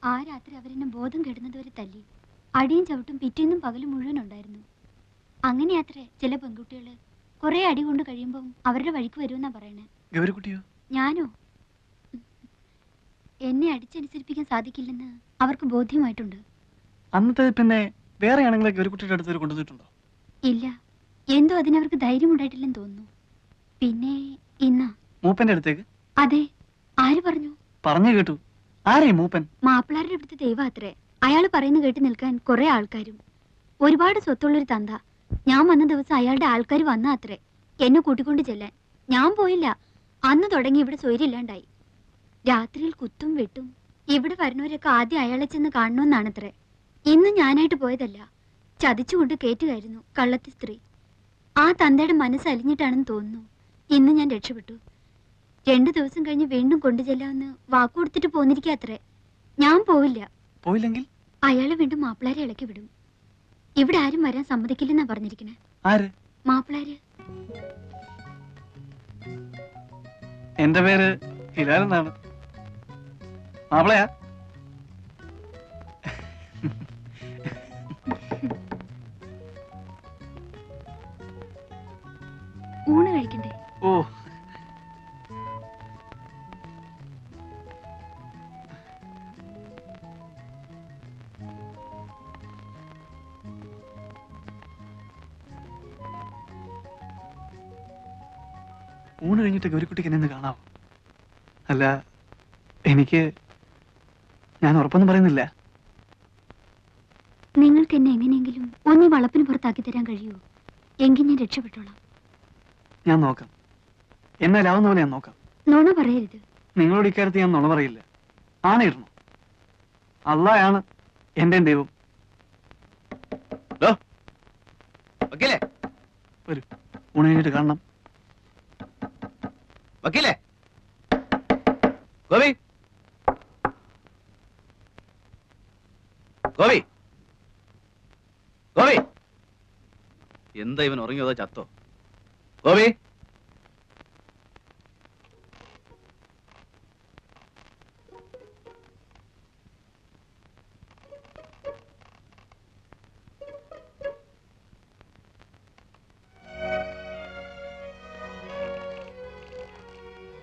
ആ രാത്രി അവരെന്നെ ബോധം കെടുന്നതുവരെ തല്ലി. അടിയും ചവിട്ടും പിറ്റേന്നും പകലും മുഴുവൻ ഉണ്ടായിരുന്നു. അങ്ങനെയാത്രേ ചില പെൺകുട്ടികള് കുറെ അടി കൊണ്ട് കഴിയുമ്പം അവരുടെ വഴിക്ക് വരുമെന്നാ പറയണേ. ഞാനോ? എന്നെ അടിച്ചനുസരിപ്പിക്കാൻ സാധിക്കില്ലെന്ന് അവർക്ക് ബോധ്യമായിട്ടുണ്ട്. അന്നത്തെ പിന്നെ വേറെ ആണെങ്കിലും ഗൗരിക്കുട്ടിയുടെ അടുത്ത് കൊണ്ടുവന്നിട്ടുണ്ടോ? ഇല്ല, എന്തോ അതിനവർക്ക് ധൈര്യം ഉണ്ടായിട്ടില്ലെന്ന് തോന്നുന്നു. പിന്നെ ഇന്നാ മൂപ്പന്റെ അടുത്തേക്ക്? അതെ. ആര് പറഞ്ഞു? പറഞ്ഞു കേട്ടു. ആരേ മൂപ്പൻ? മാപ്പിളാരുടെ അടുത്ത് ദൈവാത്രേ. അയാള് പറയുന്ന കേട്ട് നിൽക്കാൻ കുറെ ആൾക്കാരും. ഒരുപാട് സ്വത്തുള്ളൊരു തന്ത. ഞാൻ വന്ന ദിവസം അയാളുടെ ആൾക്കാർ വന്ന അത്രേ എന്നെ കൂട്ടിക്കൊണ്ട് ചെല്ലാൻ. ഞാൻ പോയില്ല. അന്ന് തുടങ്ങി ഇവിടെ സ്വൈര്യമില്ലാണ്ടായി. രാത്രിയിൽ കുത്തും വെട്ടും. ഇവിടെ വരുന്നവരൊക്കെ ആദ്യം അയാളെ ചെന്ന് കാണണമെന്നാണത്രേ. ഇന്ന് ഞാനായിട്ട് പോയതല്ല, ചതിച്ചുകൊണ്ട് കേറ്റുകയായിരുന്നു കള്ളത്തി സ്ത്രീ. ആ തന്തയുടെ മനസ്സ് അലിഞ്ഞിട്ടാണെന്ന് തോന്നുന്നു ഇന്ന് ഞാൻ രക്ഷപ്പെട്ടു. 2 ദിവസം കഴിഞ്ഞ് വീണ്ടും കൊണ്ടു ചെല്ലാമെന്ന് വാക്കുകൊടുത്തിട്ട് പോന്നിരിക്കാത്രേ. ഞാൻ പോവില്ല. പോയില്ലെങ്കിൽ അയാളെ വീണ്ടും മാപ്പിളാരെ ഇളക്കി വിടും. ഇവിടെ ആരും വരാൻ സമ്മതിക്കില്ലെന്നാ പറഞ്ഞിരിക്കണേ. ആര്? മാപ്പിളാര്. എന്റെ പേര് ഹിലാൽ എന്നാണ്. മാപ്പിളയാ? ഊണ് കഴിക്കണ്ടേ? ഓ, ഊണ് കഴിഞ്ഞിട്ട് ഗൗരിക്കുട്ടിക്ക് എന്നെ കാണാവോ? അല്ല, ഞാൻ ഉറപ്പൊന്നും പറയുന്നില്ല. നിങ്ങൾക്ക് എന്നെ എങ്ങനെയെങ്കിലും ഒന്നീ വളപ്പിന് പുറത്താക്കി തരാൻ കഴിയുമോ? എങ്കിൽ ഞാൻ രക്ഷപ്പെട്ടോളാം. ഞാൻ നോക്കാം. എന്നാലാവുന്ന പോലെ ഞാൻ നോക്കാം. നുണ പറയരുത്. നിങ്ങളോട് ഇക്കാര്യത്തിൽ ഞാൻ നുണ പറയില്ല. ആണയിടണം. അള്ളായാണ് എന്റെ ദൈവം. വരൂ, ഊണ് കഴിഞ്ഞിട്ട് കാണണം. വക്കീലേ, ഗോപി, ഗോപി, ഗോപി, എന്താ ഇവൻ ഉറങ്ങിയോ ചത്തോ? ഗോപി,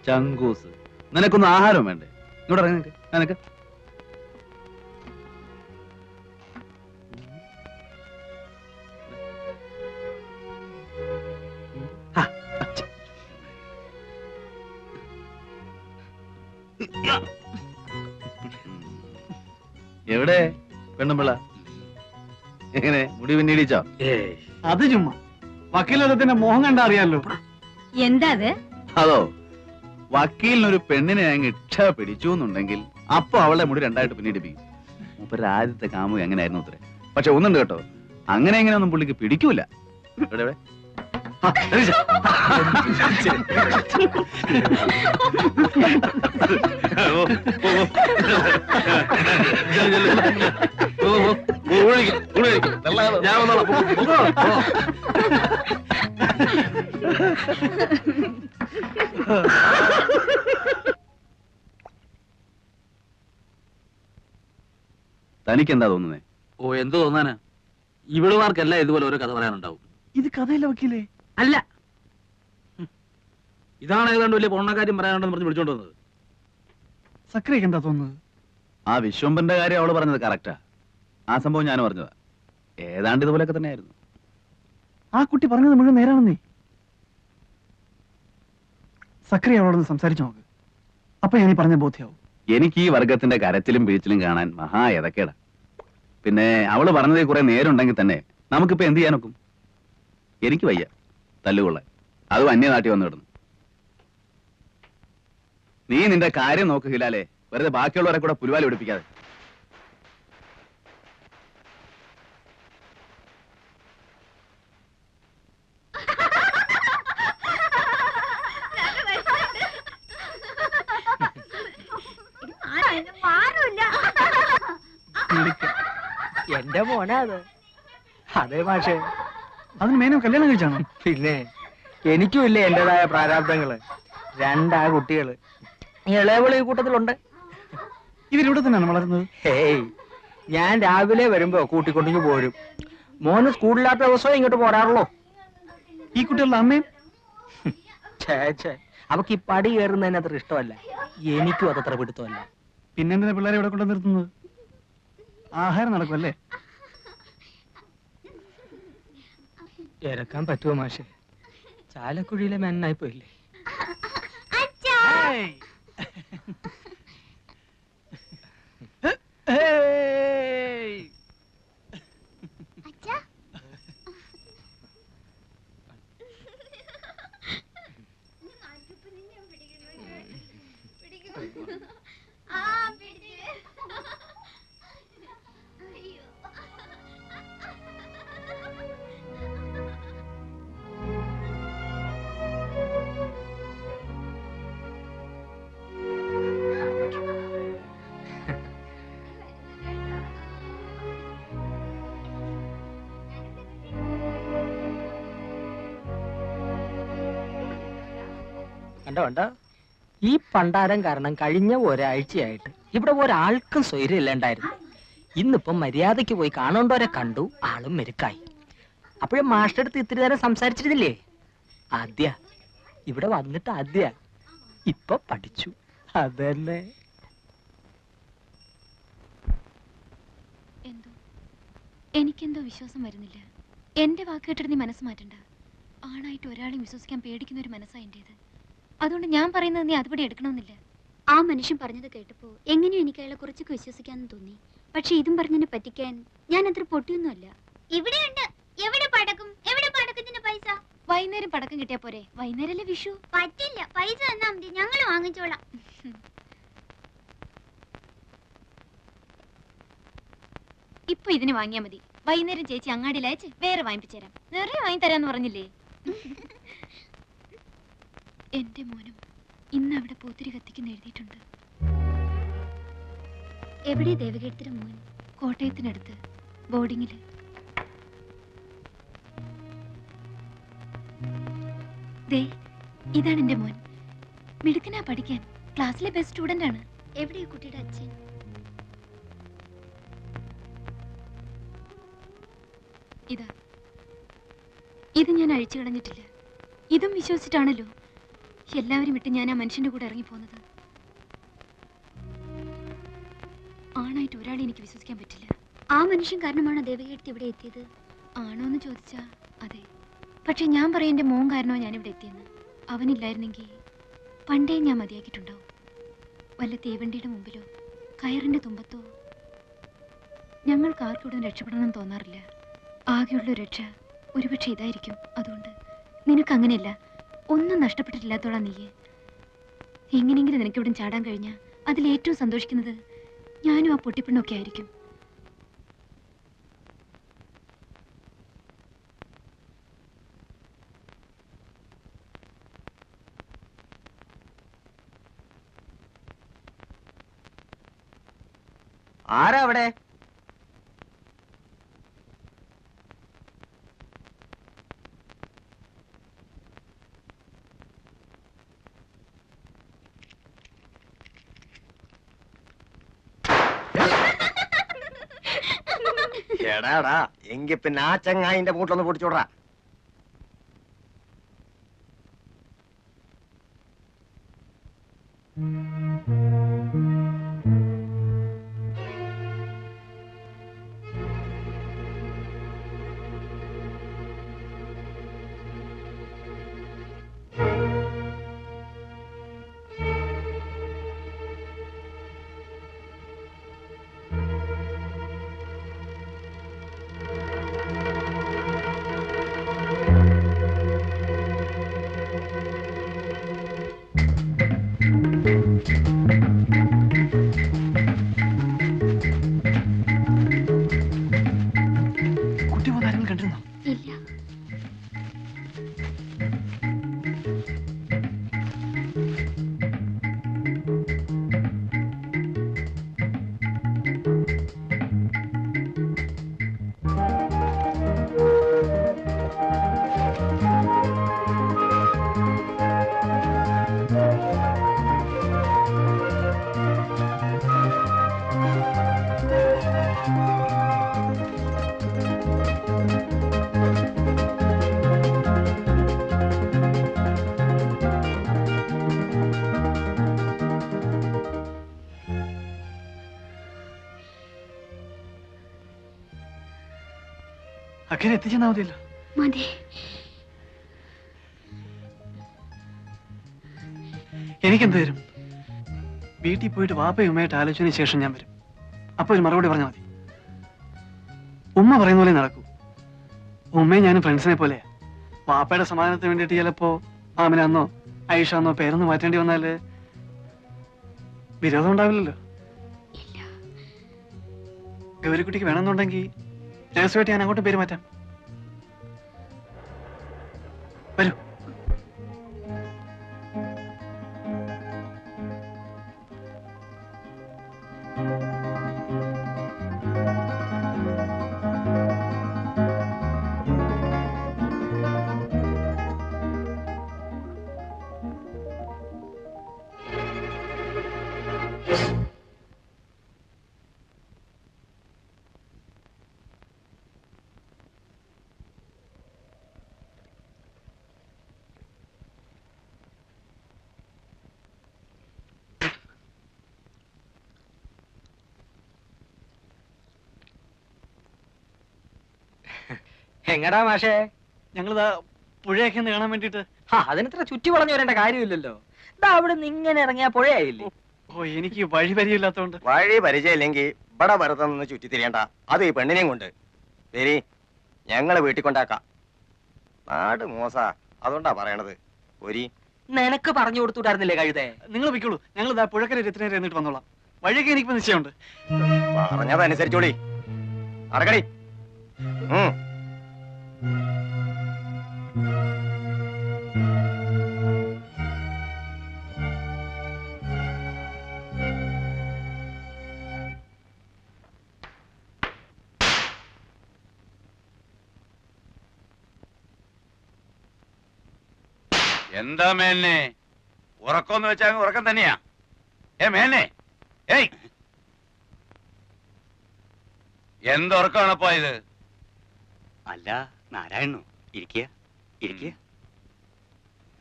ചങ്കൂസ്, നിനക്കൊന്നും ആഹാരം വേണ്ടേ? ഇങ്ങോട്ട് ഇറങ്ങി നിനക്ക്. എവിടെ പെണ്ണുമ്പിള്ള? എങ്ങനെ മുടി പിന്നീടിച്ചോ? അത് ചുമ്മാ വക്കീലത്തിന്റെ മോഹം കണ്ടാ അറിയാലോ. എന്താ അത്? അതോ, വക്കീലിനൊരു പെണ്ണിനെ അങ്ങ് ഇഷ്ട പിടിച്ചു എന്നുണ്ടെങ്കിൽ അപ്പൊ അവളുടെ മുടി 2 ആയിട്ട് പിന്നീടിപ്പിക്കും. മൂപ്പരുടെ ആദ്യത്തെ കാമുക അങ്ങനെയായിരുന്നു അത്രേ. പക്ഷെ ഒന്നുണ്ട് കേട്ടോ, അങ്ങനെ എങ്ങനെയൊന്നും പുള്ളിക്ക് പിടിക്കൂല. എവിടെ ഞാൻ തനിക്കെന്താ തോന്നുന്നേ? ഓ, എന്ത് തോന്നാനാ? ഇവളുമാർക്കല്ല ഇതുപോലെ ഓരോ കഥ പറയാനുണ്ടാവും. ഇത് കഥയല്ല വക്കീലേ. അല്ല, ഇതാണ് ഏതാണ്ട് വലിയ പൊണ്ണക്കാര്യം പറയാനുണ്ടെന്ന് പറഞ്ഞ് വിളിച്ചോണ്ട് വന്നത്. സക്രിയൊക്കെ എന്താ തോന്നുന്നത്? ആ വിശ്വംബന്റെ കാര്യം അവള് പറഞ്ഞത് കറക്റ്റാ. ആ സംഭവം ഞാൻ പറഞ്ഞതാ. ഏതാണ്ട് ഇതുപോലെയൊക്കെ തന്നെയായിരുന്നു. ആ കുട്ടി പറഞ്ഞത് മുഴുവൻ നേരാണെന്നേ. സക്രിയ അവളോട് സംസാരിച്ചു നോക്ക്. അപ്പൊ ഞാൻ പറഞ്ഞ ബോധ്യാവും. എനിക്ക് ഈ വർഗത്തിന്റെ കരച്ചിലും പിഴിച്ചിലും കാണാൻ മഹാ ഏതക്കേടാ. പിന്നെ അവള് പറഞ്ഞതിൽ കുറെ നേരുണ്ടെങ്കിൽ തന്നെ നമുക്കിപ്പോ എന്ത് ചെയ്യാൻ നോക്കും? എനിക്ക് വയ്യ തല്ലുകൊള്ളാൻ. അതും അന്യനാട്ടി വന്നു കിടന്നു. നീ നിന്റെ കാര്യം നോക്ക് ഹിലാലേ, വെറുതെ ബാക്കിയുള്ളവരെ കൂടെ പുലിവാലി പിടിപ്പിക്കാതെ. എന്റെ മോനാ അത്. അതെ മാഷേ. അതിന് മേനോ കല്യാണം കഴിച്ചാണോ? പിന്നെ എനിക്കും ഇല്ലേ എന്റേതായ പ്രാരാബ്ദങ്ങള്. 2 കുട്ടികള്. ഇളയവള് ഈ കൂട്ടത്തിലുണ്ട്. ഇവരിവിടെ തന്നെയാണ് വളരുന്നത്? ഹേയ്, ഞാൻ രാവിലെ വരുമ്പോ കൂട്ടിക്കൊണ്ടിങ്ങ് പോരും. മോന് സ്കൂളില്ലാത്ത ദിവസവും ഇങ്ങോട്ട് പോരാറുള്ളൂ. ഈ കുട്ടികളുടെ അമ്മയും ഛേ, അവക്ക് ഈ പടി കയറുന്നതിന് അത്ര ഇഷ്ടമല്ല. എനിക്കും അതത്ര പിടുത്തമല്ല. പിന്നെന്തിനാ പിള്ളേരെ ഇവിടെ കൊണ്ട് നിർത്തുന്നത്? ആഹാരം നടക്കുമല്ലേ? ഇറക്കാൻ പറ്റുമോ മാഷെ? ചാലക്കുഴിയിലെ മെന്നായി പോയില്ലേ? ഏയ്! ഏയ്! കണ്ടോ, ഈ പണ്ടാരം കാരണം കഴിഞ്ഞ ഒരാഴ്ചയായിട്ട് ഇവിടെ ഒരാൾക്കും സ്വൈര്യം ഇല്ലാണ്ടായിരുന്നു. ഇന്നിപ്പം മര്യാദയ്ക്ക് പോയി കാണേണ്ടവരെ കണ്ടു, ആളും മെരുക്കായി. അപ്പോഴേ മാസ്റ്റർ അടുത്ത് ഇത്തിരി നേരം സംസാരിച്ചിരുന്നില്ലേ? ആദ്യ ഇവിടെ വന്നിട്ട് ഇപ്പൊ പഠിച്ചു. അതന്നെ. എന്തോ എനിക്കെന്തോ വിശ്വാസം വരുന്നില്ല. എന്റെ വാക്ക് കേട്ടിട്ട് നീ മനസ്സ് മാറ്റണ്ട. ആണായിട്ട് ഒരാളെയും വിശ്വസിക്കാൻ പേടിക്കുന്ന ഒരു മനസ്സാ എന്റേത്. അതുകൊണ്ട് ഞാൻ പറയുന്നത് നീ അതുപടി എടുക്കണമെന്നില്ല. ആ മനുഷ്യൻ പറഞ്ഞത് കേട്ടപ്പോ എങ്ങനെയോ എനിക്ക് അയാളെ കുറച്ചൊക്കെ വിശ്വസിക്കാന്ന് തോന്നി. പക്ഷെ ഇതും പറഞ്ഞതിനെ പറ്റിക്കാൻ ഞാൻ അത്ര പൊട്ടിയൊന്നുമല്ല. ഇവിടെയുണ്ട്. എവിടെ പടക്കും? എവിടെ പടക്കത്തിന്റെ പൈസ? വൈകുന്നേരം പടക്കം കിട്ടിയാ പോരെ? വൈകുന്നേരല്ലേ വിഷു. പറ്റില്ല, പൈസ തന്നാ മതി, ഞങ്ങൾ വാങ്ങിച്ചോളാം. ഇപ്പൊ ഇതിന് വാങ്ങിയാ മതി. വൈകുന്നേരം ചേച്ചി അങ്ങാടിയിൽ അയച്ച് വേറെ വാങ്ങിപ്പിച്ചു തരാം. നിറയെ വാങ്ങി തരാന്ന് പറഞ്ഞില്ലേ? എന്റെ മോനും ഇന്ന് അവിടെ പൂത്തിരി കത്തിക്കുന്ന എഴുതിയിട്ടുണ്ട്. എവിടെ ദേവകേടത്തിന്റെ മോൻ? കോട്ടയത്തിനടുത്ത് ബോർഡിങ്ങില്. ദേ, ഇതാണ് എന്റെ മോൻ. മിടുക്കനാ പഠിക്കാൻ. ക്ലാസ്സിലെ ബെസ്റ്റ് സ്റ്റുഡന്റ് ആണ്. എവിടെയാ കുട്ടിയുടെ അച്ഛൻ? ഇതാ, ഇത് ഞാൻ അഴിച്ചു കളഞ്ഞിട്ടില്ല. ഇതും വിശ്വസിച്ചിട്ടാണല്ലോ എല്ലാവരും വിട്ട് ഞാൻ ആ മനുഷ്യന്റെ കൂടെ ഇറങ്ങിപ്പോന്നത്. ആണായിട്ട് ഒരാളെ എനിക്ക് വിശ്വസിക്കാൻ പറ്റില്ല. ആ മനുഷ്യൻ കാരണമാണോ ദേവകീർത്തി ഇവിടെ എത്തിയത്? ആണോ എന്ന് ചോദിച്ചാ അതെ. പക്ഷെ ഞാൻ പറയാം, എന്റെ മോൻ കാരണോ ഞാനിവിടെ എത്തിയെന്ന്. അവനില്ലായിരുന്നെങ്കിൽ പണ്ടേ ഞാൻ മതിയാക്കിയിട്ടുണ്ടാവും. വല്ല തീവണ്ടിയുടെ മുമ്പിലോ കയറിന്റെ തുമ്പത്തോ. ഞങ്ങൾക്ക് ആർക്കൂടെ രക്ഷപ്പെടണം തോന്നാറില്ല. ആകെയുള്ള രക്ഷ ഒരുപക്ഷെ ഇതായിരിക്കും. അതുകൊണ്ട് നിനക്ക് അങ്ങനെയല്ല, ഒന്നും നഷ്ടപ്പെട്ടിട്ടില്ലാത്തോളാ നീയെ. എങ്ങനെയെങ്കിലും നിനക്ക് ഇവിടെ ചാടാൻ കഴിഞ്ഞാൽ അതിലേറ്റവും സന്തോഷിക്കുന്നത് ഞാനും ആ പൊട്ടിപ്പെണ്ണൊക്കെ ആയിരിക്കും. ആരാ അവിടെ? എടാടാ, എങ്കി പിന്നെ ആ ചങ്ങായിന്റെ മൂട്ടിലൊന്ന് പൊടിച്ചോടാ. അഖിൽ എത്തിച്ചെന്നാ മതിയല്ലോ. മതി. എനിക്കെന്ത് തരും? വീട്ടിൽ പോയിട്ട് വാപ്പയും ഉമ്മയായിട്ട് ആലോചനയ്ക്ക് ശേഷം ഞാൻ വരും. അപ്പൊ ഒരു മറുപടി പറഞ്ഞാൽ മതി. ഉമ്മ പറയുന്ന പോലെ നടക്കൂ. ഉമ്മയും ഞാനും ഫ്രണ്ട്സിനെ പോലെയാ. വാപ്പയുടെ സമാധാനത്തിന് വേണ്ടിയിട്ട് ചിലപ്പോ ആമിനാന്നോ ഐഷാന്നോ പേരൊന്ന് മാറ്റേണ്ടി വന്നാല് വിരോധം ഉണ്ടാവില്ലല്ലോ. ഗൗരിക്കുട്ടിക്ക് വേണമെന്നുണ്ടെങ്കിൽ രഹസ്യമായിട്ട് ഞാൻ അങ്ങോട്ട് പേര് മാറ്റാം. വരൂ. എങ്ങടാ മാഷേ? ഞങ്ങളിതാ പുഴയൊക്കെ ഒന്ന് കാണാൻ വേണ്ടിട്ട്. അതിനത്ര ചുറ്റി വളഞ്ഞു വരേണ്ട കാര്യമില്ലല്ലോ. ഇതാ അവിടെ നിന്ന് ഇങ്ങനെ ഇറങ്ങിയ പുഴയായില്ലേ. ഓ, എനിക്ക് വഴി പരിചയമില്ലാത്തോണ്ട്. വഴി പരിചയമില്ലെങ്കിൽ ഇവിടെ വെറുതെ നിന്ന് ചുറ്റി തിരിയണ്ട. അത് ഈ പെണ്ണിനെയും കൊണ്ട് ശരി, ഞങ്ങള് വീട്ടിൽ കൊണ്ടാക്കാം. നാട് മോശാ, അതുകൊണ്ടാ പറയണത്. ഒരു നിനക്ക് പറഞ്ഞു കൊടുത്തുണ്ടായിരുന്നില്ലേ കഴുതേ? നിങ്ങൾ പൊയ്ക്കോളൂ. ഞങ്ങൾ ഇതാ പുഴക്കര രത്തിനേരെ എന്നിട്ട് വന്നോളാം. വഴിയൊക്കെ എനിക്കിപ്പോ നിശ്ചയമുണ്ട്. പറഞ്ഞതനുസരിച്ചോളി. നടക്കടി. എന്താ മേന്നെ ഉറക്കമെന്ന് വെച്ചാൽ ഉറക്കം തന്നെയാ. മേന്നെ, ഏയ് എന്തുറക്കമാണപ്പോ ഇത്? അല്ല നാരായണോ, ഇരിക്കുക.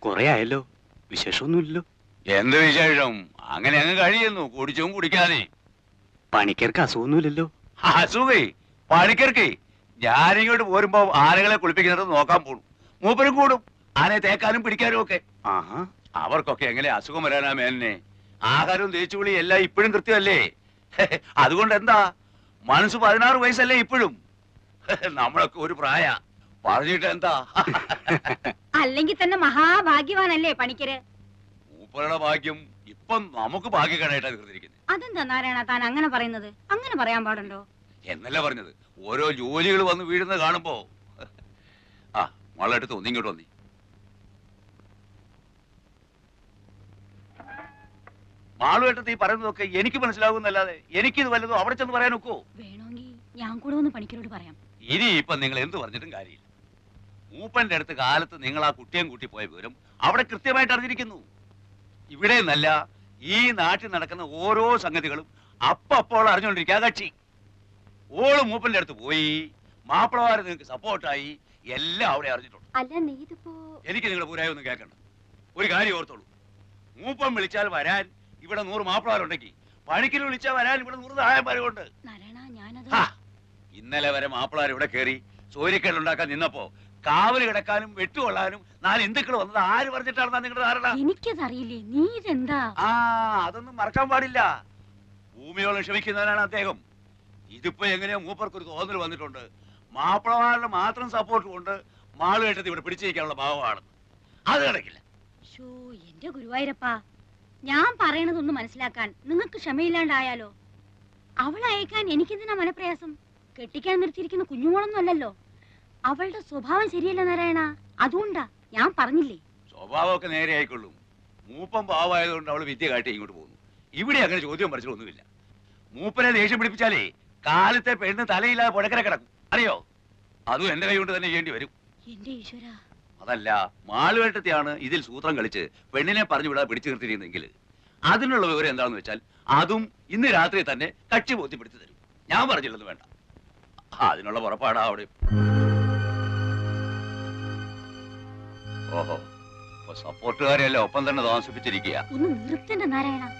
കൊറേ ആയല്ലോ, വിശേഷമൊന്നുമില്ലല്ലോ. എന്ത് വിശേഷം? അങ്ങനെ അങ്ങ് കഴിയുന്നു, കുടിച്ചും കുടിക്കാതെ. പണിക്കർക്ക് അസുഖമൊന്നുമില്ലല്ലോ. അസുഖേ പണിക്കർക്ക്? ഞാനിങ്ങോട്ട് പോരുമ്പോ ആനകളെ കുളിപ്പിക്കുന്നത് നോക്കാൻ പോണു. മൂപ്പരും കൂടും ആനയെ തേക്കാനും പിടിക്കാനും ഒക്കെ. ആഹാ, അവർക്കൊക്കെ എങ്ങനെ അസുഖം വരാനാ മേന്നെ? ആഹാരവും തേച്ചുകുളി എല്ലാം ഇപ്പോഴും കൃത്യമല്ലേ? അതുകൊണ്ട് എന്താ, മനസ്സ് 16 വയസ്സല്ലേ ഇപ്പോഴും? നമ്മളൊക്കെ ഒരു പ്രായ പറഞ്ഞിട്ട് എന്താ? അല്ലെങ്കിൽ തന്നെ മഹാഭാഗ്യവാനല്ലേ പണിക്കര്? മൂപ്പരുടെ ഭാഗ്യം ഇപ്പം നമുക്ക് ഭാഗ്യക്കേടായിട്ടാ തീർന്നിരിക്കുന്നത്. അതെന്താ നാരായണ താൻ അങ്ങനെ പറയുന്നത്? അങ്ങനെ പറയാൻ പാടുണ്ടോ? എന്നല്ല പറഞ്ഞത്, ഓരോ ജോലികൾ വന്ന് വീഴുന്നത് കാണുമ്പോ. ആ മോളെടുത്ത് ഒന്നിങ്ങോട്ട് വന്നി. മാളുവേട്ടത്ത് ഈ പറയുന്നതൊക്കെ എനിക്ക് മനസ്സിലാകുന്നല്ലാതെ എനിക്കിത് വല്ലതും അവിടെ ചെന്ന് പറയാൻ ഒക്കോ? വേണമെങ്കിൽ ഞാൻ കൂടെ ഒന്ന് പണിക്കരോട് പറയാം. ഇനി ഇപ്പൊ നിങ്ങൾ എന്ത് പറഞ്ഞിട്ടും കാര്യമില്ല. മൂപ്പന്റെ അടുത്ത് കാലത്ത് നിങ്ങൾ ആ കുട്ടിയും കൂട്ടി പോയ വിവരം അവിടെ കൃത്യമായിട്ട് അറിഞ്ഞിരിക്കുന്നു. ഇവിടെ നല്ല ഈ നാട്ടിൽ നടക്കുന്ന ഓരോ സംഗതികളും അപ്പോൾ അറിഞ്ഞുകൊണ്ടിരിക്കുക കക്ഷി. ഓള് മൂപ്പന്റെ അടുത്ത് പോയി, മാപ്പിളമാര് നിങ്ങൾക്ക് സപ്പോർട്ടായി, എല്ലാം അവിടെ അറിഞ്ഞിട്ടുണ്ട്. അല്ല നീ ഇതിപ്പോ... എനിക്ക് നിങ്ങളുടെ പൂരായ ഒന്നും കേൾക്കണ്ട. ഒരു കാര്യം ഓർത്തോളൂ, മൂപ്പൻ വിളിച്ചാൽ വരാൻ ഇവിടെ 100 മാപ്പിളമാരുണ്ടെങ്കിൽ പണിക്കര് വിളിച്ചാൽ വരാൻ ഇവിടെ 100 താഴെമാരുണ്ട്. ഇന്നലെ വരെ മാപ്പിളമാർ ഇവിടെ കയറി സൂര്യക്കേടുണ്ടാക്കാൻ നിന്നപ്പോ കാവല് കിടക്കാനും വെട്ടുകൊള്ളാനും 4 ഹിന്ദുക്കൾ വന്നത് ആര് പറഞ്ഞിട്ടാണെന്നാ നിങ്ങളുടെ ധാരണ? എനിക്കതറിയില്ലേ, നീ ഇതെന്താ? അതൊന്നും മറക്കാൻ പാടില്ല. ഭൂമിയോളം ക്ഷമിക്കുന്നവനാണ് അദ്ദേഹം. ഇതിപ്പോ എങ്ങനെയോ മൂപ്പർക്കൊരു തോന്നൽ വന്നിട്ടുണ്ട്, മാപ്പിളമാരുടെ മാത്രം സപ്പോർട്ട് കൊണ്ട് മാളുകെട്ടത് ഇവിടെ പിടിച്ചിരിക്കാനുള്ള ഭാവമാണെന്ന്. അത് കിടക്കില്ല. എന്റെ ഗുരുവായൂരപ്പാ, ഞാൻ പറയണതൊന്നും മനസ്സിലാക്കാൻ നിങ്ങൾക്ക് ക്ഷമയില്ലാണ്ടായാലോ? അവളെ അയക്കാൻ എനിക്കെന്തിനാ മനപ്രയാസം? കെട്ടിക്കാൻ നിർത്തിയിരിക്കുന്ന കുഞ്ഞുമോളൊന്നും അല്ലല്ലോ. അവളുടെ സ്വഭാവം ശരിയല്ല നാരായണ, അതുകൊണ്ടാ ഞാൻ പറഞ്ഞില്ലേ. സ്വഭാവമൊക്കെ നേരെ ആയിക്കൊള്ളും. മൂപ്പം പാവമായതുകൊണ്ട് അവള് വിദ്യ കാട്ടി ഇങ്ങോട്ട് പോകുന്നു. ഇവിടെ അങ്ങനെ ചോദ്യം പഠിച്ചിട്ടൊന്നുമില്ല. മൂപ്പനെ ദേഷ്യം പിടിപ്പിച്ചാലേ കാലത്തെ പെണ്ണ് തലയില്ലാതെ പുഴക്കര കിടക്കും, അറിയോ? അതും എന്റെ കൈ കൊണ്ട് തന്നെ ചെയ്യേണ്ടി വരും. എന്റെ ഈശ്വര, അതല്ല, മാളുവേട്ടത്തെയാണ് ഇതിൽ സൂത്രം കളിച്ച് പെണ്ണിനെ പറഞ്ഞു വിടാതെ പിടിച്ചു നിർത്തിയിരുന്നെങ്കിൽ അതിനുള്ള വിവരം എന്താണെന്ന് വെച്ചാൽ അതും ഇന്ന് രാത്രി തന്നെ കക്ഷി ബോധ്യപ്പെടുത്തി തരും. ഞാൻ പറഞ്ഞില്ലെന്ന് വേണ്ട. അതിനുള്ള പുറപ്പാടാ അവിടെ. ഓഹോ, സപ്പോർട്ടുകാരെയല്ലേ ഒപ്പം തന്നെ താമസിപ്പിച്ചിരിക്കുക. ഒന്ന് നിർത്തണ്ട നാരായണ.